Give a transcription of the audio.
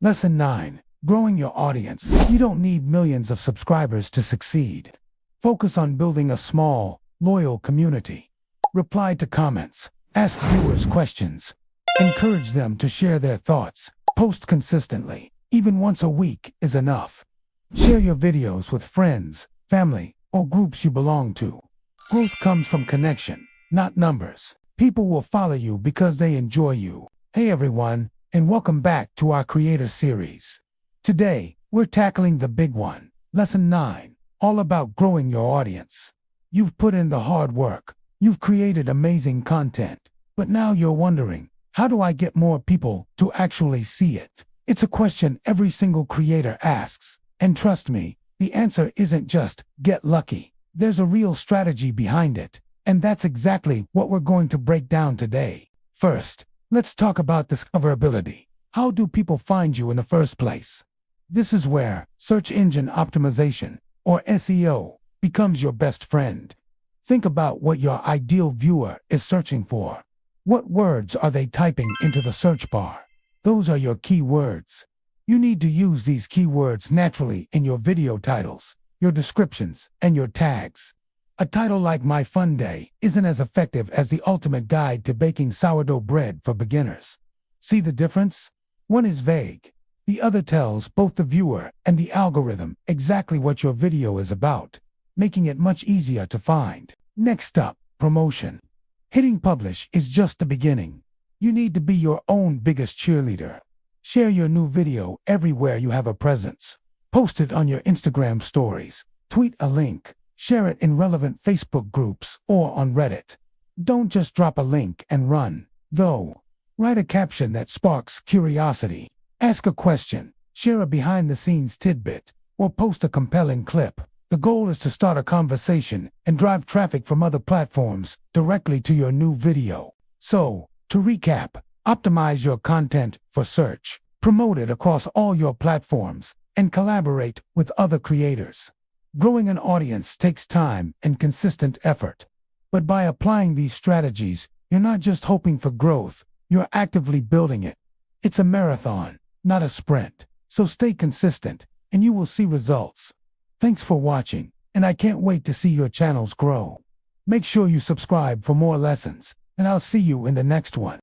Lesson 9. Growing your audience. You don't need millions of subscribers to succeed. Focus on building a small, loyal community. Reply to comments. Ask viewers questions. Encourage them to share their thoughts. Post consistently. Even once a week is enough. Share your videos with friends, family, or groups you belong to. Growth comes from connection, not numbers. People will follow you because they enjoy you. Hey everyone, and welcome back to our Creator Series. Today, we're tackling the big one, Lesson 9, all about growing your audience. You've put in the hard work. You've created amazing content. But now you're wondering, how do I get more people to actually see it? It's a question every single creator asks. And trust me, the answer isn't just get lucky. There's a real strategy behind it. And that's exactly what we're going to break down today. First, let's talk about discoverability. How do people find you in the first place? This is where search engine optimization, or SEO, becomes your best friend. Think about what your ideal viewer is searching for. What words are they typing into the search bar? Those are your keywords. You need to use these keywords naturally in your video titles, your descriptions, and your tags. A title like My Fun Day isn't as effective as the ultimate guide to baking sourdough bread for beginners. See the difference? One is vague. The other tells both the viewer and the algorithm exactly what your video is about, making it much easier to find. Next up, promotion. Hitting publish is just the beginning. You need to be your own biggest cheerleader. Share your new video everywhere you have a presence. Post it on your Instagram stories. Tweet a link. Share it in relevant Facebook groups or on Reddit. Don't just drop a link and run, though. Write a caption that sparks curiosity. Ask a question, share a behind-the-scenes tidbit, or post a compelling clip. The goal is to start a conversation and drive traffic from other platforms directly to your new video. So, to recap, optimize your content for search, promote it across all your platforms, and collaborate with other creators. Growing an audience takes time and consistent effort. But by applying these strategies, you're not just hoping for growth, you're actively building it. It's a marathon, not a sprint. So stay consistent, and you will see results. Thanks for watching, and I can't wait to see your channels grow. Make sure you subscribe for more lessons, and I'll see you in the next one.